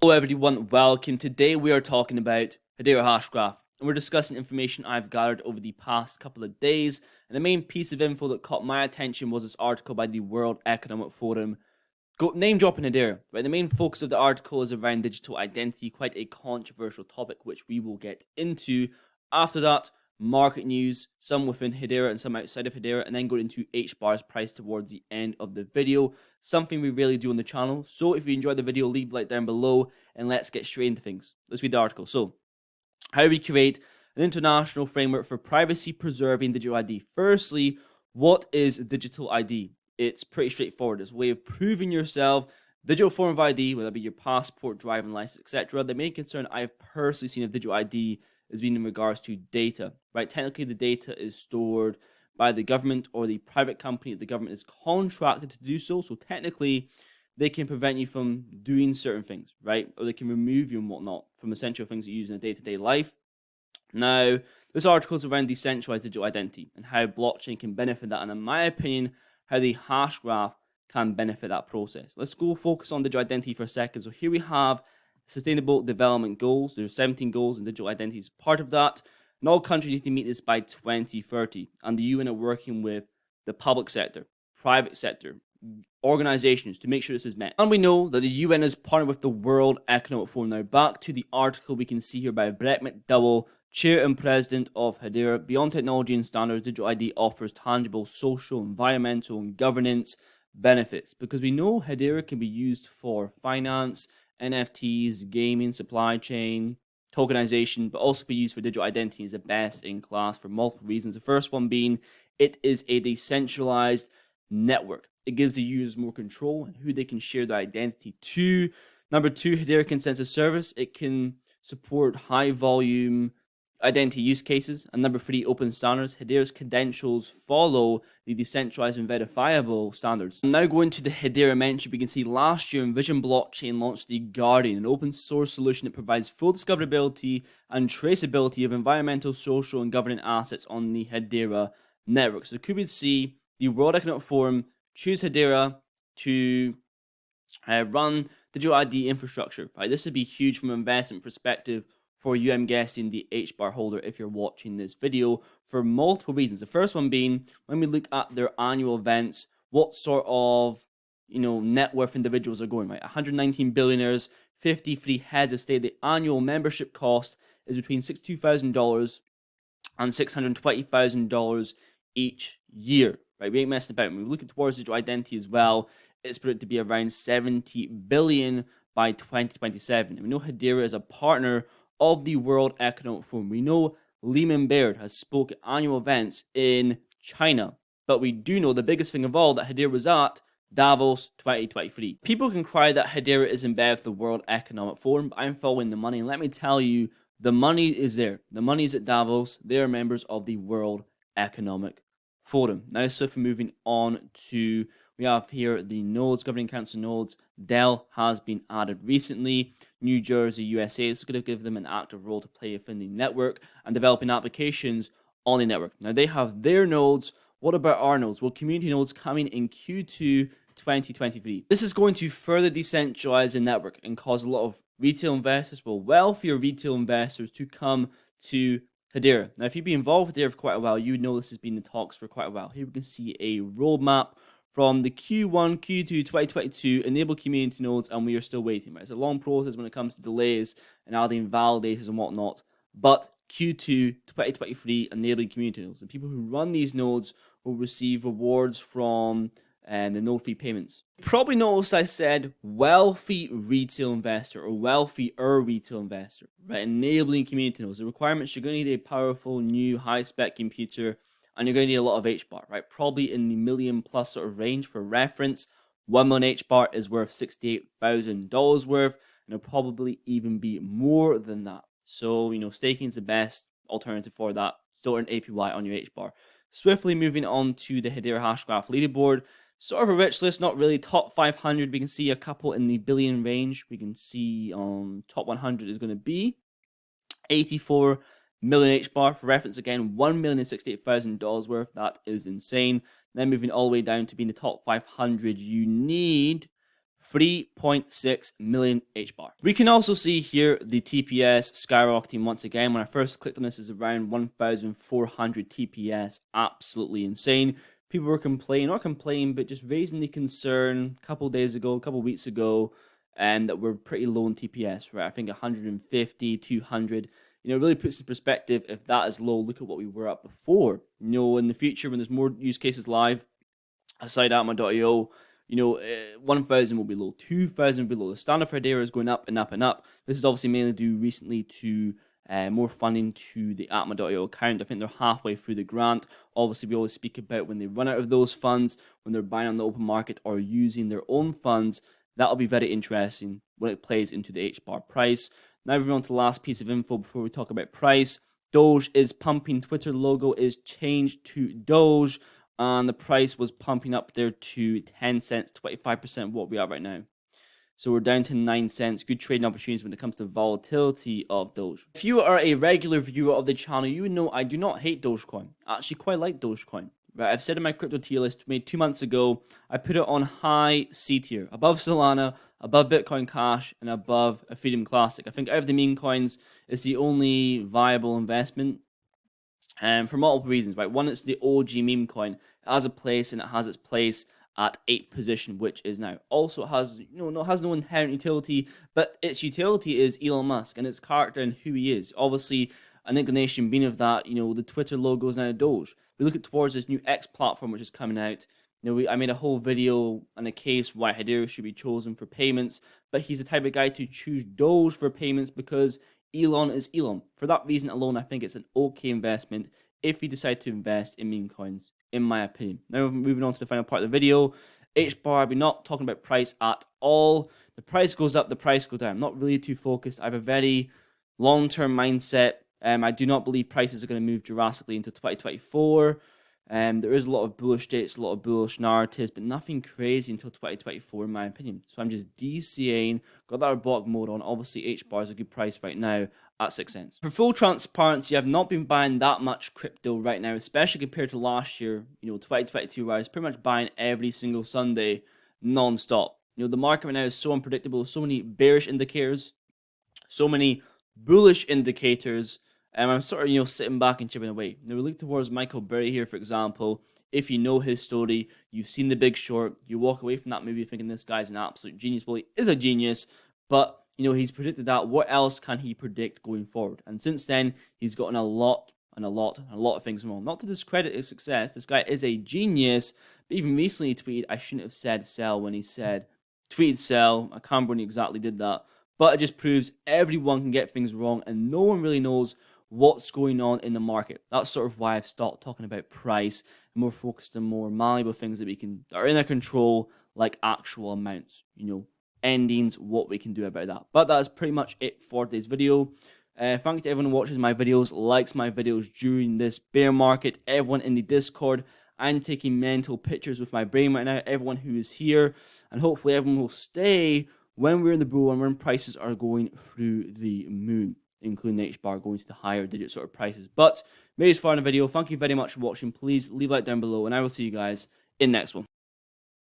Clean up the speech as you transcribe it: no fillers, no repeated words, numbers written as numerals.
Hello everyone, welcome. Today we are talking about Hedera Hashgraph, and we're discussing information I've gathered over the past couple of days. And the main piece of info that caught my attention was this article by the World Economic Forum, name dropping Hedera. Right, the main focus of the article is around digital identity, quite a controversial topic, which we will get into. After that, market news, some within Hedera and some outside of Hedera, and then go into HBAR's price towards the end of the video. Something we rarely do on the channel. So if you enjoyed the video, leave a like down below, and let's get straight into things. Let's read the article. So, how we create an international framework for privacy preserving digital ID. Firstly, what is digital ID? It's pretty straightforward. It's a way of proving yourself. Digital form of ID, whether it be your passport, driving license, etc. The main concern I've personally seen of digital ID is being in regards to data, right? Technically, the data is stored by the government or the private company that the government is contracted to do so. So technically, they can prevent you from doing certain things, right? Or they can remove you and whatnot from essential things you use in a day-to-day life. Now, this article is around decentralized digital identity and how blockchain can benefit that, and in my opinion, how the hash graph can benefit that process. Let's go focus on digital identity for a second. So here we have Sustainable Development Goals. There's 17 goals, and digital identity is part of that. And all countries need to meet this by 2030. And the UN are working with the public sector, private sector, organizations to make sure this is met. And we know that the UN is partnered with the World Economic Forum. Now, back to the article we can see here by Brett McDowell, Chair and President of Hedera. Beyond technology and standards, digital ID offers tangible social, environmental, and governance benefits, because we know Hedera can be used for finance, NFTs, gaming, supply chain, tokenization, but also be used for digital identity is the best in class for multiple reasons. The first one being it is a decentralized network. It gives the users more control and who they can share their identity to. Number two, Hedera Consensus Service. It can support high volume identity use cases. And number three, open standards. Hedera's credentials follow the decentralized and verifiable standards. I'm now going to the Hedera mention. We can see last year Envision Blockchain launched the Guardian, an open source solution that provides full discoverability and traceability of environmental, social, and governance assets on the Hedera network. So could we see the World Economic Forum choose Hedera to run digital ID infrastructure? Right, this would be huge from an investment perspective for you, I'm guessing, the HBAR holder, if you're watching this video, for multiple reasons. The first one being, when we look at their annual events, what sort of, net worth individuals are going, right? 119 billionaires, 53 heads of state. The annual membership cost is between $62,000 and $620,000 each year, right? We ain't messing about. When we look towards digital identity as well, it's predicted to be around 70 billion by 2027. And we know Hedera is a partner of the World Economic Forum. We know Lehman Baird has spoke at annual events in China, but we do know the biggest thing of all, that Hedera was at Davos 2023. People can cry that Hedera is in bed with the World Economic Forum, but I'm following the money, and let me tell you, the money is there. The money is at Davos. They are members of the World Economic Forum. Now, swiftly moving on to, we have here the nodes, governing council nodes. Dell has been added recently. New Jersey, USA is going to give them an active role to play within the network and developing applications on the network. Now, they have their nodes. What about our nodes? Well, community nodes coming in Q2 2023. This is going to further decentralize the network and cause a lot of retail investors, well, wealthier retail investors, to come to Hedera. Now, if you've been involved with Hedera for quite a while, you know this has been in talks for quite a while. Here we can see a roadmap from the Q1, Q2 2022, enable community nodes, and we are still waiting, right? It's a long process when it comes to delays and adding validators and whatnot, but Q2 2023, enabling community nodes. The people who run these nodes will receive rewards from the no-fee payments. You probably noticed I said wealthy retail investor or wealthier retail investor, right? Enabling community nodes. The requirements, you're going to need a powerful, new, high-spec computer, and you're going to need a lot of HBAR, right? Probably in the million plus sort of range. For reference, 1 million HBAR is worth $68,000 worth, and it'll probably even be more than that. So, staking is the best alternative for that. Still earn APY on your HBAR. Swiftly moving on to the Hedera Hashgraph leaderboard. Sort of a rich list, not really. Top 500, we can see a couple in the billion range. We can see top 100 is going to be 84 million HBAR. For reference, again, $1,068,000 worth. That is insane. Then moving all the way down to being the top 500, you need 3.6 million HBAR. We can also see here the TPS skyrocketing once again. When I first clicked on this, is around 1,400 TPS. Absolutely insane. People were complaining, not complaining, but just raising the concern a couple days ago, a couple weeks ago, and that we're pretty low in TPS, right? I think 150, 200. You know, it really puts in perspective. If that is low, look at what we were at before. You know, in the future, when there's more use cases live, aside Atma.io, you know, 1,000 will be low, 2,000 will be low. The standard for Hedera is going up and up and up. This is obviously mainly due recently to more funding to the Atma.io account. I think they're halfway through the grant. Obviously, we always speak about when they run out of those funds, when they're buying on the open market or using their own funds. That'll be very interesting when it plays into the HBAR price. Now moving on to the last piece of info before we talk about price. Doge is pumping. Twitter logo is changed to Doge, and the price was pumping up there to 10 cents, 25% of what we are right now. So we're down to 9 cents. Good trading opportunities when it comes to volatility of Doge. If you are a regular viewer of the channel, you would know I do not hate Dogecoin. I actually quite like Dogecoin. Right, I've said in my crypto tier list made 2 months ago, I put it on high C tier, above Solana, above Bitcoin Cash, and above Ethereum Classic. I think out of the meme coins, it's the only viable investment, and for multiple reasons. Right, one, it's the OG meme coin. It has a place, and it has its place at 8th position, which is now. Also, it has no inherent utility, but its utility is Elon Musk and its character and who he is. Obviously, an inclination being of that, you know, the Twitter logo is now Doge. We look at towards this new X platform which is coming out. You know, I made a whole video on a case why Hedera should be chosen for payments, but he's the type of guy to choose Doge for payments because Elon is Elon. For that reason alone, I think it's an okay investment if you decide to invest in meme coins, in my opinion. Now, moving on to the final part of the video. HBAR, we're not talking about price at all. The price goes up, the price goes down. I'm not really too focused. I have a very long-term mindset. I do not believe prices are going to move drastically into 2024. There is a lot of bullish dates, a lot of bullish narratives, but nothing crazy until 2024, in my opinion. So I'm just DCAing, got that robotic mode on. Obviously, HBAR is a good price right now at 6 cents. For full transparency, I've not been buying that much crypto right now, especially compared to last year, you know, 2022, where I was pretty much buying every single Sunday non-stop. You know, the market right now is so unpredictable, so many bearish indicators, so many bullish indicators. I'm sort of, you know, sitting back and chipping away. Now we look towards Michael Burry here, for example. If you know his story, you've seen The Big Short, you walk away from that movie thinking this guy's an absolute genius. Well, he is a genius, but, you know, he's predicted that. What else can he predict going forward? And since then, he's gotten a lot of things wrong. Not to discredit his success. This guy is a genius, but even recently he tweeted, I shouldn't have said sell when he said, tweeted sell. I can't remember when he exactly did that. But it just proves everyone can get things wrong, and no one really knows what's going on in the market. That's sort of why I've stopped talking about price and more focused on more malleable things that are in our control, like actual amounts, you know, endings, what we can do about that. But that's pretty much it for today's video. Thank you to everyone who watches my videos, likes my videos during this bear market, everyone in the Discord. I'm taking mental pictures with my brain right now, everyone who is here, and hopefully everyone will stay when we're in the bull and when prices are going through the moon, including the HBAR going to the higher digit sort of prices. But maybe it's far in the video. Thank you very much for watching. Please leave a like down below, and I will see you guys in the next one.